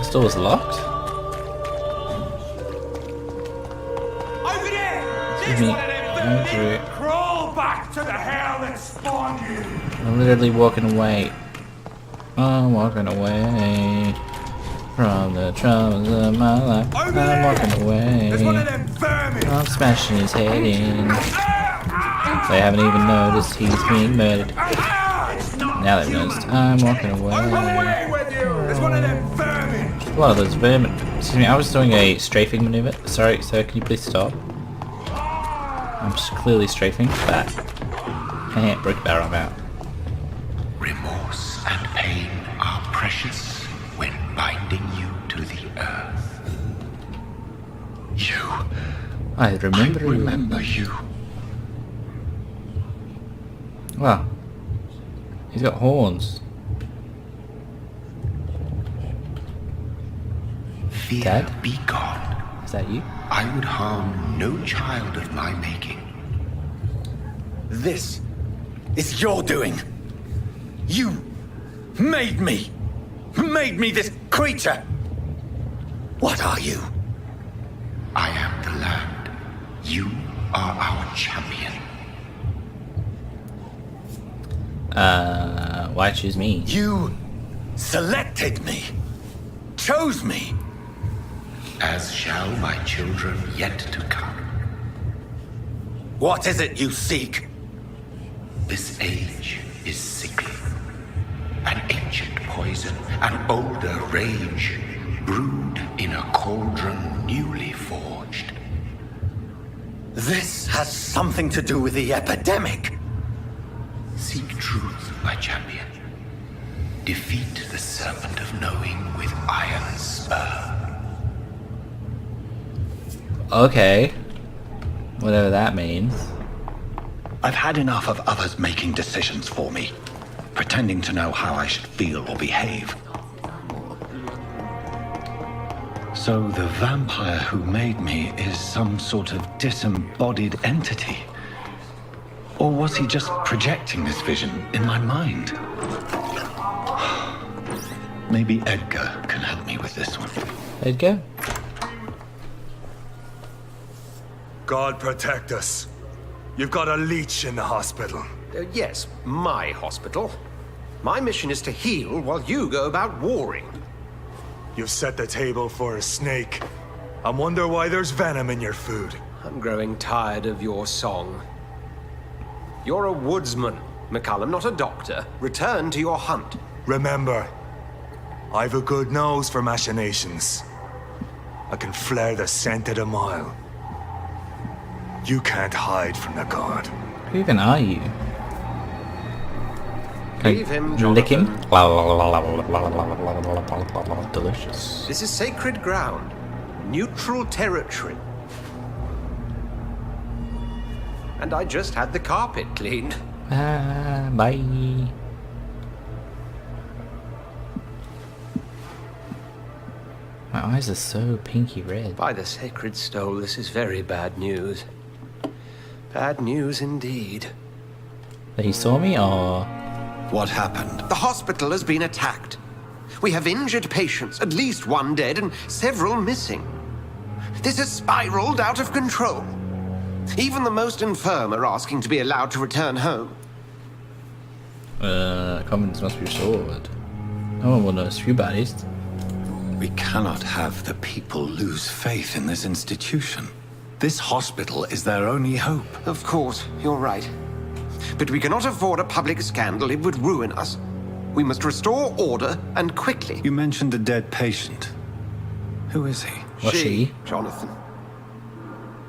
This door's locked? Over there! Excuse me. Andrew. Crawl back to the hell that spawned you! I'm literally walking away. I'm walking away from the troubles of my life. I'm walking away. There's one of them vermin! I'm smashing his head in. They haven't even noticed he's being murdered. Now they've noticed. I'm walking away. Away with you! There's one of them vermin! One of those vermin. Excuse me, I was doing a strafing maneuver. Sorry, sir, can you please stop? I'm just clearly strafing. That. Can't break the arm out. Remorse and pain are precious when binding you to the earth. I remember you. remember you. Wow. He's got horns. Fear Dad? be gone. Is that you? I would harm no child of my making. This is your doing. You made me. Made me this creature. What are you? I am the land. You are our champion. Why choose me? You selected me. Chose me. As shall my children yet to come. What is it you seek? This age is sickly. An ancient poison, an older rage, brewed in a cauldron newly forged. This has something to do with the epidemic. Seek truth, my champion. Defeat the serpent of knowing with iron spur. Okay. Whatever that means. I've had enough of others making decisions for me, pretending to know how I should feel or behave. So the vampire who made me is some sort of disembodied entity? Or was he just projecting this vision in my mind? Maybe Edgar can help me with this one. Edgar? God protect us. You've got a leech in the hospital. Yes, my hospital. My mission is to heal while you go about warring. You've set the table for a snake. I wonder why there's venom in your food. I'm growing tired of your song. You're a woodsman, McCullum, not a doctor. Return to your hunt. Remember, I've a good nose for machinations. I can flare the scent at a mile. You can't hide from the god. Who even are you? Can Leave him, I lick him? Jonathan. Delicious. This is sacred ground. Neutral territory. And I just had the carpet cleaned. Bye. My eyes are so pinky red. By the sacred stole, this is very bad news. Bad news indeed. That he saw me, or What happened? The hospital has been attacked. We have injured patients, at least one dead and several missing. This has spiraled out of control. Even the most infirm are asking to be allowed to return home. confidence must be restored. No one will notice few bodies. We cannot have the people lose faith in this institution. This hospital is their only hope. Of course, you're right. But we cannot afford a public scandal. It would ruin us. We must restore order, and quickly. You mentioned a dead patient. Who is he? Was she? Jonathan.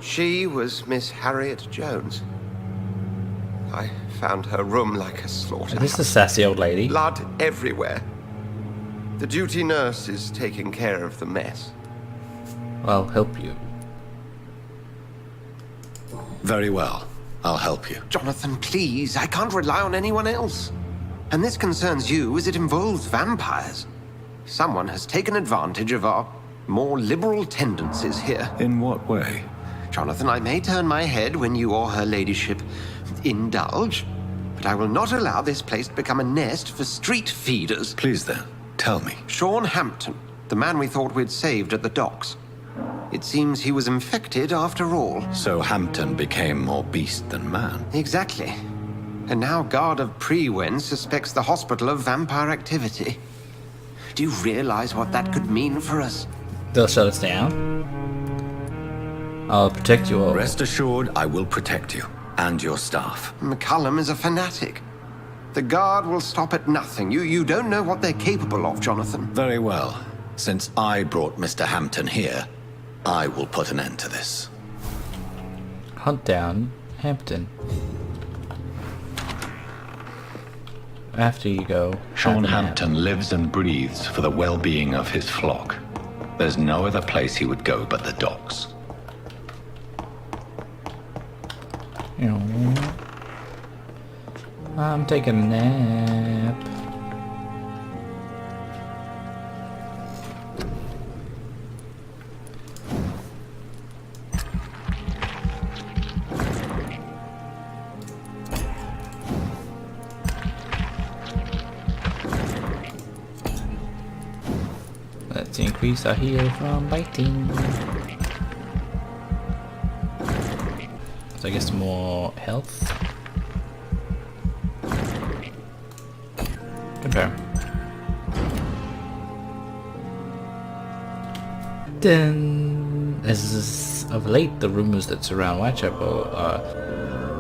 She was Miss Harriet Jones. I found her room like a slaughterhouse. Is this the sassy old lady? Blood everywhere. The duty nurse is taking care of the mess. I'll help you. Very well. I'll help you. Jonathan, please. I can't rely on anyone else. And this concerns you as it involves vampires. Someone has taken advantage of our more liberal tendencies here. In what way? Jonathan, I may turn my head when you or her ladyship indulge, but I will not allow this place to become a nest for street feeders. Please then, tell me. Sean Hampton, The man we thought we'd saved at the docks. It seems he was infected after all. So Hampton became more beast than man. Exactly. And now Guard of Prewen suspects the hospital of vampire activity. Do you realize what that could mean for us? They'll shut us down. I'll protect you all. Rest assured, I will protect you and your staff. McCullum is a fanatic. The Guard will stop at nothing. You don't know what they're capable of, Jonathan. Very well. Since I brought Mr. Hampton here, I will put an end to this. Hunt down Hampton. After you go, Sean Hampton lives and breathes for the well-being of his flock. There's no other place he would go but the docks. I'm taking a nap. Let's increase our heal from biting. So I guess more health. Compare. Then, as of late, the rumors that surround Whitechapel are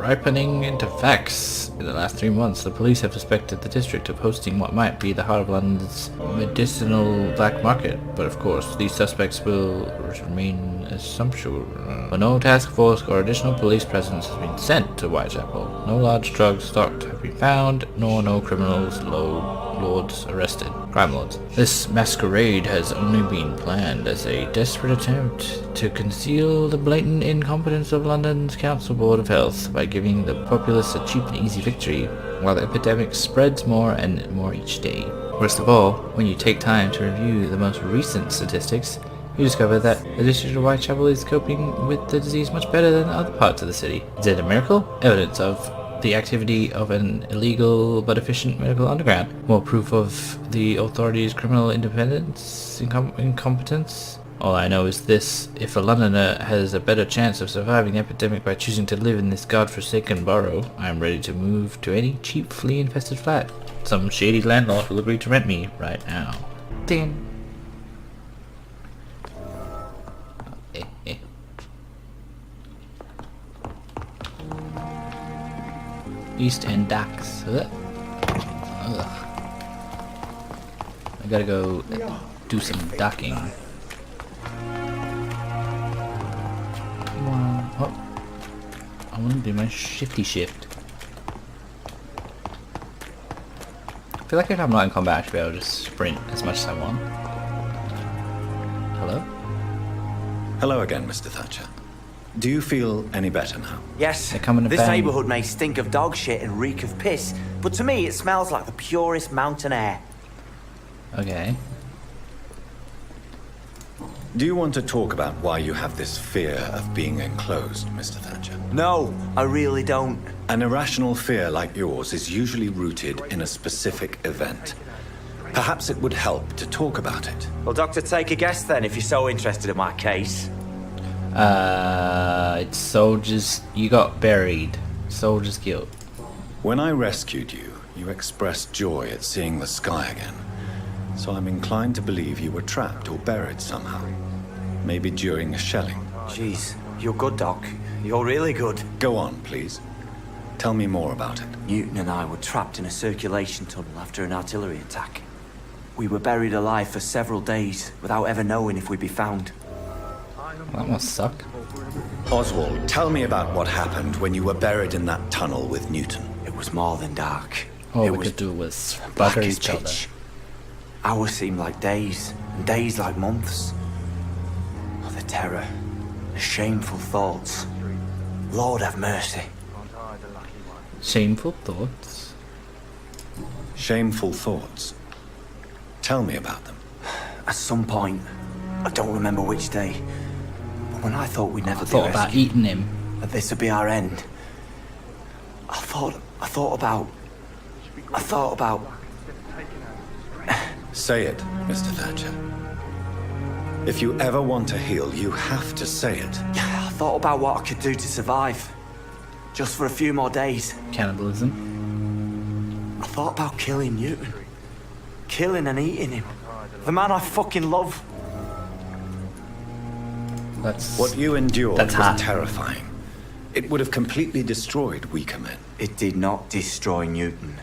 ripening into facts. In the last 3 months, the police have suspected the district of hosting what might be the heart of London's medicinal black market. But of course, these suspects will remain assumptuous. But no task force or additional police presence has been sent to Whitechapel. No large drugs stocked have been found, nor no criminals, lords arrested. Crime lords. This masquerade has only been planned as a desperate attempt to conceal the blatant incompetence of London's Council Board of Health by giving the populace a cheap and easy victory, while the epidemic spreads more and more each day. Worst of all, when you take time to review the most recent statistics, you discover that the district of Whitechapel is coping with the disease much better than other parts of the city. Is it a miracle? Evidence of the activity of an illegal but efficient medical underground. More proof of the authorities' criminal independence, incompetence. All I know is this: if a Londoner has a better chance of surviving the epidemic by choosing to live in this godforsaken borough, I am ready to move to any cheap flea-infested flat. Some shady landlord will agree to rent me right now. Ding. East End Docks. Ugh. I gotta go do some docking. Oh. I wanna do my shifty shift. I feel like if I'm not in combat I should be able to just sprint as much as I want. Hello? Hello again, Mr. Thatcher. Do you feel any better now? Yes, They're coming to this bang. neighbourhood may stink of dog shit and reek of piss, but to me it smells like the purest mountain air. Okay. Do you want to talk about why you have this fear of being enclosed, Mr. Thatcher? No, I really don't. An irrational fear like yours is usually rooted in a specific event. Perhaps it would help to talk about it. Well, Doctor, take a guess then if you're so interested in my case. It's soldiers. You got buried. Soldier's guilt. When I rescued you, you expressed joy at seeing the sky again. So I'm inclined to believe you were trapped or buried somehow. Maybe during a shelling. Jeez, you're good, Doc. You're really good. Go on, please. Tell me more about it. Newton and I were trapped in a circulation tunnel after an artillery attack. We were buried alive for several days without ever knowing if we'd be found. That must suck. Oswald, tell me about what happened when you were buried in that tunnel with Newton. It was more than dark. All it we was could do was black butter as each other. pitch. Hours seemed like days, and days like months. Oh, the terror, the shameful thoughts. Lord have mercy. Shameful thoughts. Shameful thoughts. Tell me about them. At some point, I don't remember which day, but when I thought we'd never I be thought about rescued, eating him. that this would be our end, I thought about... Say it, Mr. Thatcher. If you ever want to heal, you have to say it. I thought about what I could do to survive. Just for a few more days. Cannibalism. I thought about killing Newton. Killing and eating him. The man I fucking love. That's What you endured That's was hot. terrifying. It would have completely destroyed weaker men. It did not destroy Newton.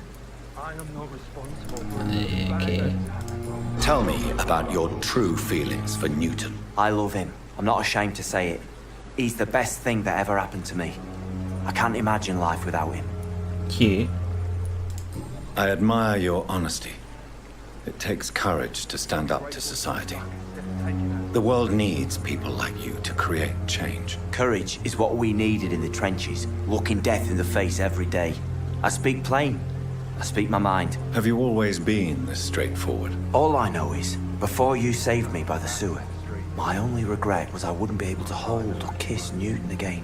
okay. Tell me about your true feelings for Newton. I love him. I'm not ashamed to say it. He's the best thing that ever happened to me. I can't imagine life without him. Cute. I admire your honesty. It takes courage to stand up to society. The world needs people like you to create change. Courage is what we needed in the trenches, looking death in the face every day. I speak plain. I speak my mind. Have you always been this straightforward? All I know is, before you saved me by the sewer, my only regret was I wouldn't be able to hold or kiss Newton again.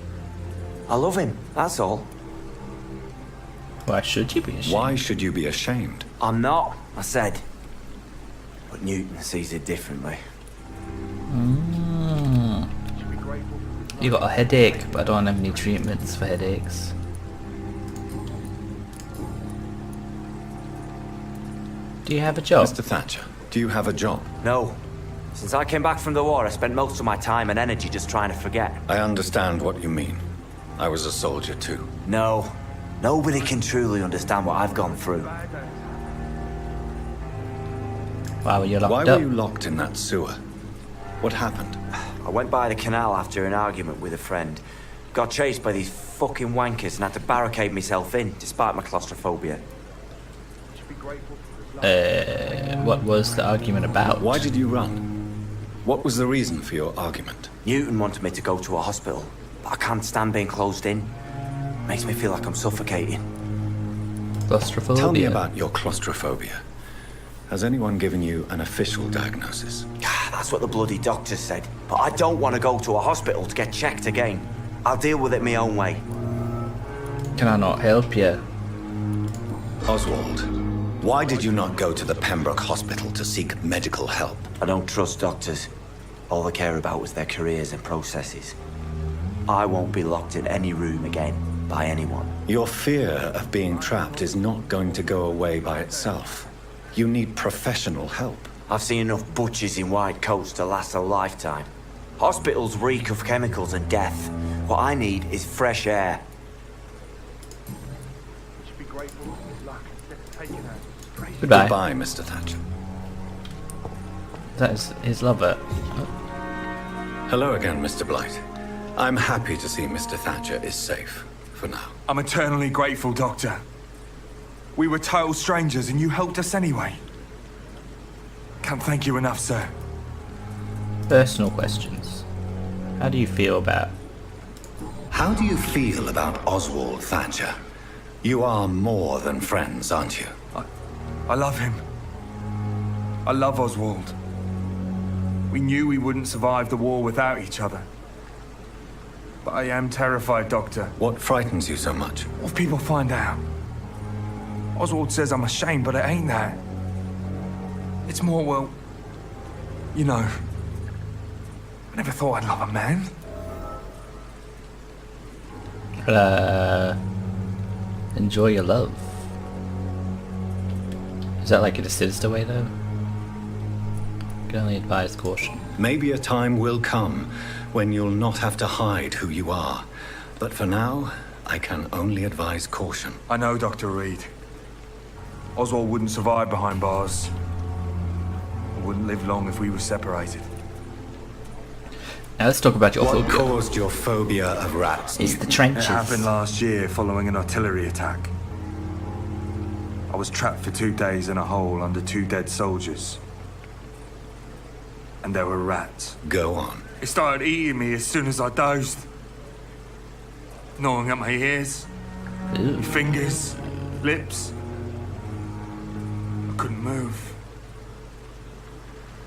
I love him, that's all. Why should you be ashamed? Why should you be ashamed? I'm not, I said. But Newton sees it differently. You got a headache, but I don't have any treatments for headaches. Do you have a job? Mr. Thatcher, do you have a job? No. Since I came back from the war, I spent most of my time and energy just trying to forget. I understand what you mean. I was a soldier too. No. Nobody can truly understand what I've gone through. Why were you locked Why up? were you locked in that sewer? What happened? I went by the canal after an argument with a friend. Got chased by these fucking wankers and had to barricade myself in, despite my claustrophobia. What was the argument about? Why did you run? What was the reason for your argument? Newton wanted me to go to a hospital, but I can't stand being closed in. Makes me feel like I'm suffocating. Claustrophobia? Tell me about your claustrophobia. Has anyone given you an official diagnosis? That's what the bloody doctor said. But I don't want to go to a hospital to get checked again. I'll deal with it my own way. Can I not help you? Oswald, why did you not go to the Pembroke Hospital to seek medical help? I don't trust doctors. All they care about was their careers and processes. I won't be locked in any room again by anyone. Your fear of being trapped is not going to go away by itself. You need professional help. I've seen enough butchers in white coats to last a lifetime. Hospitals reek of chemicals and death. What I need is fresh air. Goodbye. Goodbye, Mr. Thatcher. That is his lover. Hello again, Mr. Blight. I'm happy to see Mr. Thatcher is safe, for now. I'm eternally grateful, Doctor. We were total strangers and you helped us anyway. Can't thank you enough, sir. Personal questions. How do you feel about... How do you feel about Oswald Thatcher? You are more than friends, aren't you? I love him. I love Oswald. We knew we wouldn't survive the war without each other. But I am terrified, Doctor. What frightens you so much? What if people find out? Oswald says I'm ashamed, but it ain't that. It's more, well, you know, I never thought I'd love a man. Enjoy your love. Is that like a sinister way though? Can only advise caution. Maybe a time will come when you'll not have to hide who you are. But for now, I can only advise caution. I know, Dr. Reed. Oswald wouldn't survive behind bars. I wouldn't live long if we were separated. Now let's talk about your What phobia. caused your phobia of rats? It's the Newton? It trenches. happened last year following an artillery attack. I was trapped for 2 days in a hole under 2 dead soldiers. And there were rats. Go on. It started eating me as soon as I dozed. Gnawing at my ears, Ooh. fingers, lips. I couldn't move.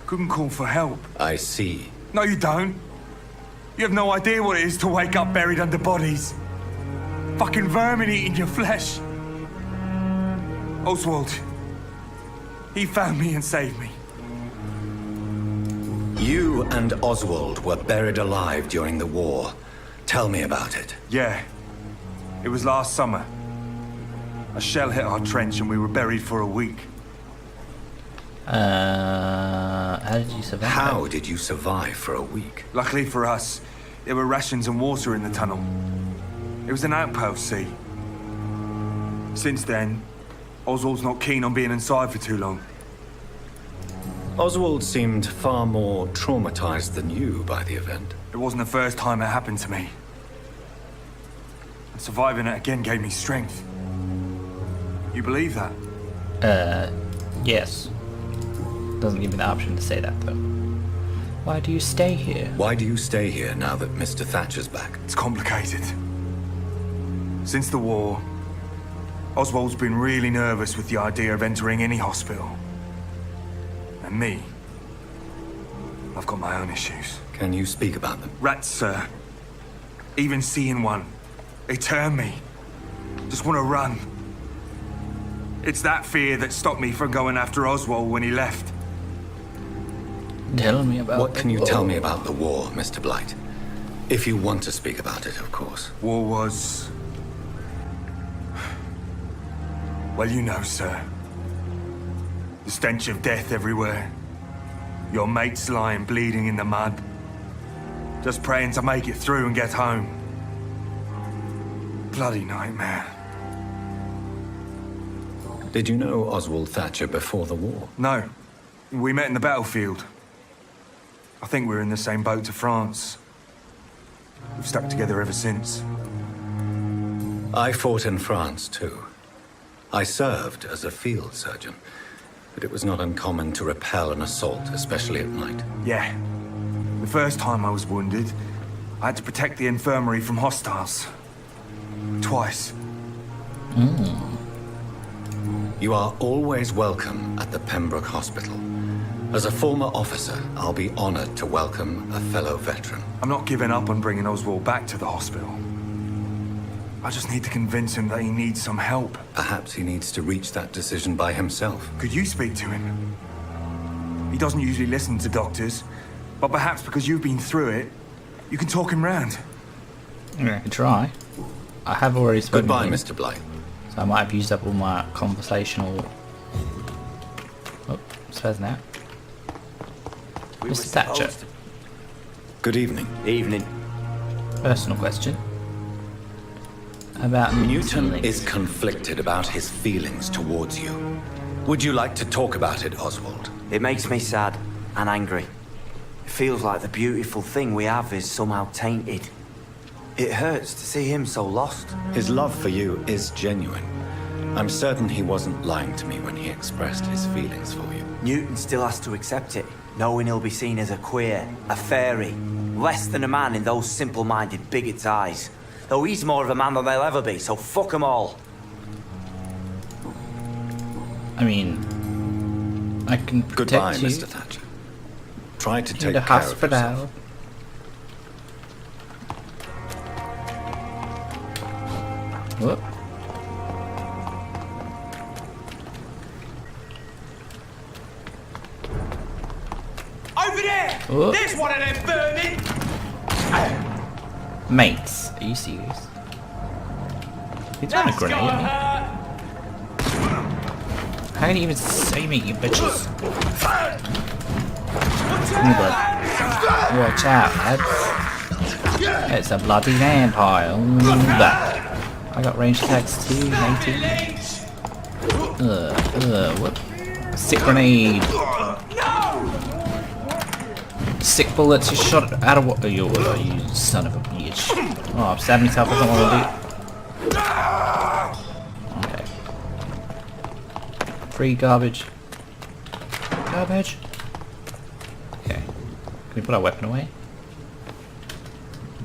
Couldn't call for help. I see. No, you don't. You have no idea what it is to wake up buried under bodies. Fucking vermin eating your flesh. Oswald. He found me and saved me. You and Oswald were buried alive during the war. Tell me about it. Yeah. It was last summer. A shell hit our trench and we were buried for a week. How did you survive? How did you survive for a week? Luckily for us, there were rations and water in the tunnel. It was an outpost, see. Since then, Oswald's not keen on being inside for too long. Oswald seemed far more traumatized than you by the event. It wasn't the first time it happened to me. And surviving it again gave me strength. You believe that? Yes. Doesn't give me the option to say that, though. Why do you stay here? Why do you stay here now that Mr. Thatcher's back? It's complicated. Since the war, Oswald's been really nervous with the idea of entering any hospital. And me, I've got my own issues. Can you speak about them? Rats, sir. Even seeing one, they turn me. Just want to run. It's that fear that stopped me from going after Oswald when he left. Tell me about What the can you war. tell me about the war, Mr. Blight? If you want to speak about it, of course. War was... Well, you know, sir. The stench of death everywhere. Your mates lying bleeding in the mud. Just praying to make it through and get home. Bloody nightmare. Did you know Oswald Thatcher before the war? No. We met in the battlefield. I think we're in the same boat to France. We've stuck together ever since. I fought in France, too. I served as a field surgeon, but it was not uncommon to repel an assault, especially at night. Yeah. The first time I was wounded, I had to protect the infirmary from hostiles. Twice. You are always welcome at the Pembroke Hospital. As a former officer, I'll be honored to welcome a fellow veteran. I'm not giving up on bringing Oswald back to the hospital. I just need to convince him that he needs some help. Perhaps he needs to reach that decision by himself. Could you speak to him? He doesn't usually listen to doctors, but perhaps because you've been through it, you can talk him round. I can try. I have already spoken Goodbye, to him, Mr. Blight. so I might have used up all my conversational... Oh, says that. Mr. Thatcher, Good evening. Evening. personal question. About Newton feelings. is conflicted about his feelings towards you. Would you like to talk about it, Oswald? It makes me sad and angry. It feels like the beautiful thing we have is somehow tainted. It hurts to see him so lost. His love for you is genuine. I'm certain he wasn't lying to me when he expressed his feelings for you. Newton still has to accept it, knowing he'll be seen as a queer, a fairy, less than a man in those simple-minded bigots' eyes. Though he's more of a man than they'll ever be, so fuck them all. I mean, I can protect Goodbye, you. Mr. Thatcher. Try to In take the care of hospital. yourself. Whoop. Over there! Whoop. There's one of them burning! Mates, are you serious? He's throwing a That's grenade got at me. hurt! How can you even see me, you bitches? Watch Blood. out! Watch out, lads. It's a bloody vampire. I got ranged attacks too, matey. Legs! Whoop. Sick grenade. Sick bullets, you shot it out of what? You son of a bitch. Oh, I'm stabbing myself, I don't want to do. Okay. Free garbage. Garbage. Okay. Can we put our weapon away?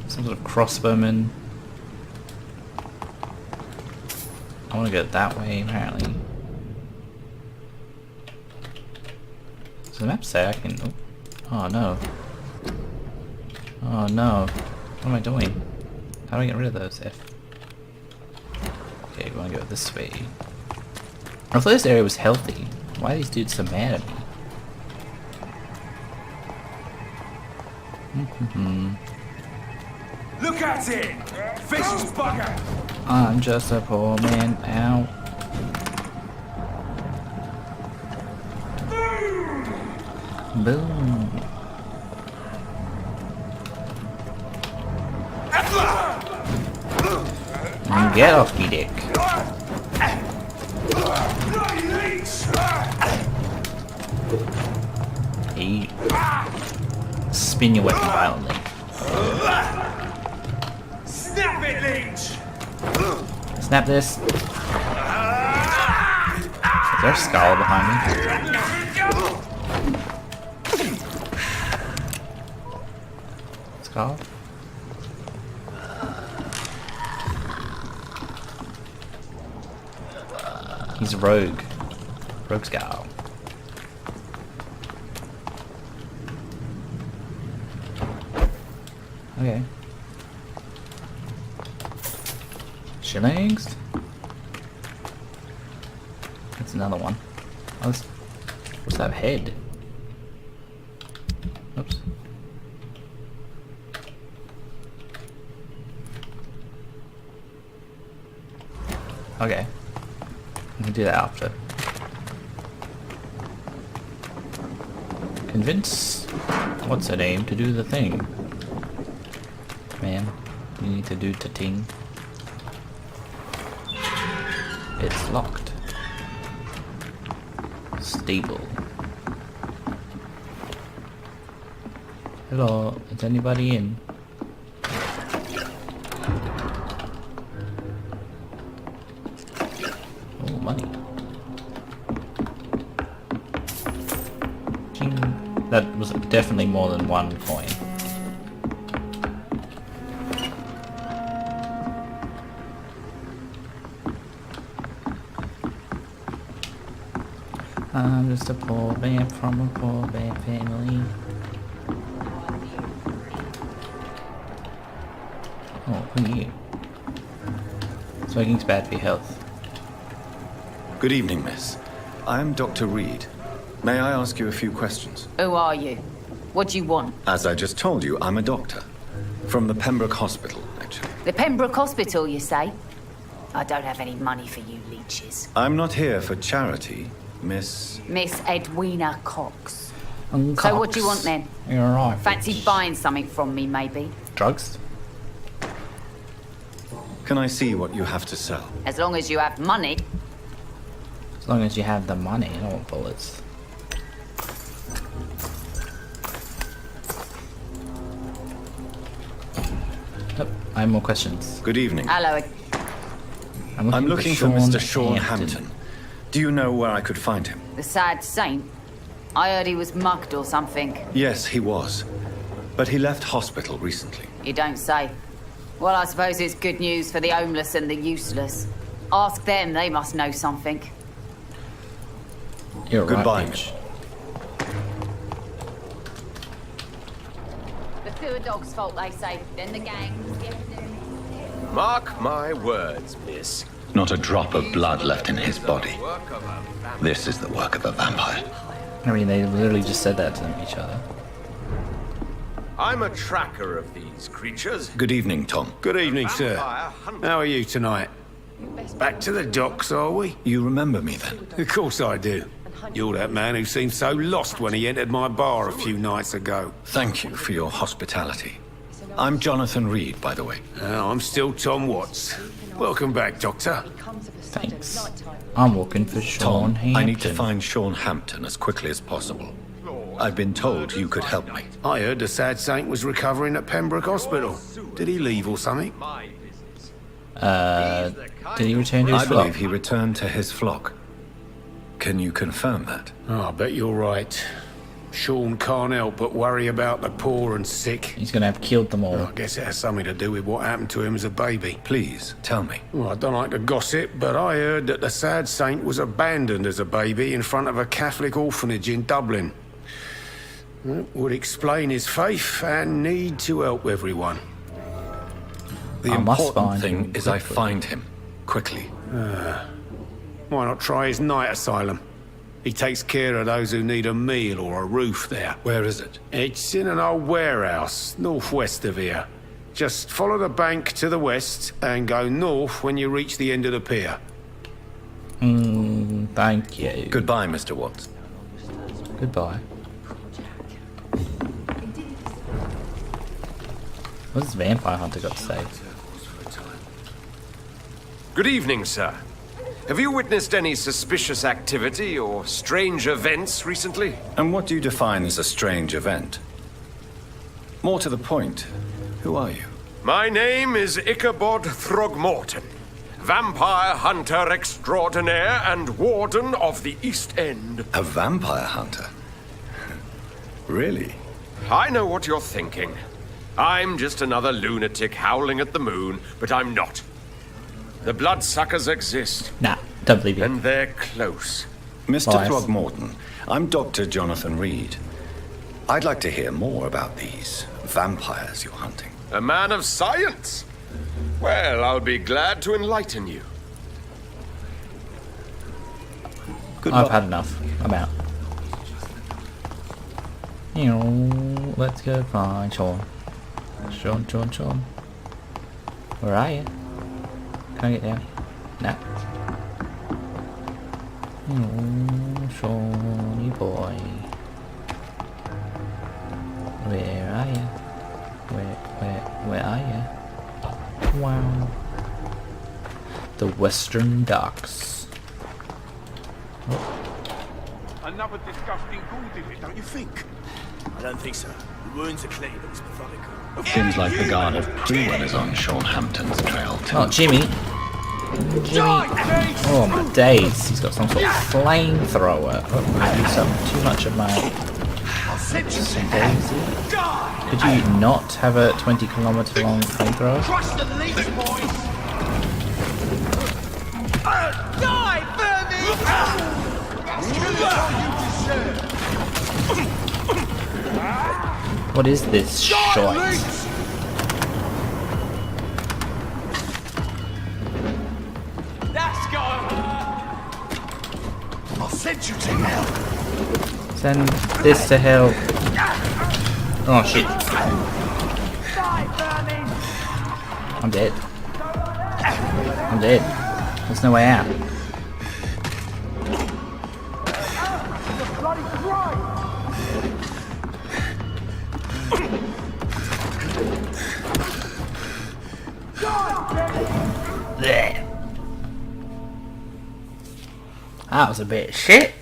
Some sort of crossbowman. I want to go that way, apparently. Does the map say I can... Oh no. Oh no. What am I doing? How do I get rid of those? F. Okay, we want to go this way. I thought this area was healthy. Why are these dudes so mad at me? Look at it! Vicious bugger! I'm just a poor man now. Boom. And get off me dick. Hey. Spin your weapon violently. Snap it, Leech! Snap this. Is there a skull behind me? Skull? He's a rogue. Rogue skull. Okay. Shillings? That's another one. Oh, what's that head? Oops. Okay. I can do that after. Convince what's her name to do the thing. Man, you need to do the thing. It's locked. Stable. Hello, is anybody in? Oh, money. Ching. That was definitely more than one coin. I'm just a poor vamp from a poor vamp family. Oh, who are you? Smoking's bad for your health. Good evening, miss. I'm Dr. Reed. May I ask you a few questions? Who are you? What do you want? As I just told you, I'm a doctor. From the Pembroke Hospital, actually. The Pembroke Hospital, you say? I don't have any money for you leeches. I'm not here for charity, Miss... Miss Edwina Cox. Cox. So what do you want then? You're right. Fancy buying something from me, maybe? Drugs? Can I see what you have to sell? As long as you have money. As long as you have the money, I don't want bullets. Yep, I have more questions. Good evening. Hello. I'm looking for Mr. Sean Hampton. Do you know where I could find him? The sad saint? I heard he was mugged or something. Yes, he was. But he left hospital recently. You don't say. Well, I suppose it's good news for the homeless and the useless. Ask them, they must know something. You're Goodbye, right, bitch. The sewer dog's fault, they say. Then the gang. Mark my words, miss. Not a drop of blood left in his body. This is the work of a vampire. I mean, they literally just said that to each other. I'm a tracker of these creatures. Good evening, Tom. Good evening, sir. How are you tonight? Back to the docks, are we? You remember me then? Of course I do. You're that man who seemed so lost when he entered my bar a few nights ago. Thank you for your hospitality. I'm Jonathan Reed, by the way. I'm still Tom Watts. Welcome back, Doctor. Thanks. I'm looking for Sean Tom, Hampton. I need to find Sean Hampton as quickly as possible. I've been told you could help me. I heard the sad saint was recovering at Pembroke Hospital. Did he leave or something? Did he return to his I flock? believe he returned to his flock. Can you confirm that? Oh, I bet you're right. Sean can't help but worry about the poor and sick. He's gonna have killed them all. I guess it has something to do with what happened to him as a baby. Please, tell me. Well, I don't like to gossip, but I heard that the sad saint was abandoned as a baby in front of a Catholic orphanage in Dublin. That would explain his faith and need to help everyone. The I must important find thing him is I quickly. find him quickly. Why not try his night asylum? He takes care of those who need a meal or a roof there. Where is it? It's in an old warehouse, northwest of here. Just follow the bank to the west and go north when you reach the end of the pier. Thank you. Goodbye, Mr. Watts. Goodbye. What's Vampire Hunter got to say? Good evening, sir. Have you witnessed any suspicious activity or strange events recently? And what do you define as a strange event? More to the point, who are you? My name is Ichabod Throgmorton, vampire hunter extraordinaire and warden of the East End. A vampire hunter? Really? I know what you're thinking. I'm just another lunatic howling at the moon, but I'm not. The bloodsuckers exist. Nah, don't believe you. And they're close. Mr. Lies. Throgmorton, I'm Dr. Jonathan Reed. I'd like to hear more about these vampires you're hunting. A man of science? Well, I'll be glad to enlighten you. Goodbye. I've had enough. I'm out. Let's go find Sean. Sean. Where are you? Can I get down? Nah. Shawnee boy. Where are you? Where are you? Wow. The Western Docks. Another disgusting ghoul did it, don't you think? I don't think so. The wounds are clean, but it's methodical. Seems like the guard of Cleveland is on Sean Hampton's trail too. Oh, Jimmy. Oh my days. He's got some sort of flamethrower. Oh, I used up too much of my daisy. Could you not have a 20-kilometer long flamethrower? Crush the leech, boys! Die, Vermin! What is this shite? That's gotta hurt! I'll send you to hell! Send this to hell. Oh shit. I'm dead. I'm dead. There's no way out. That was a bit of shit.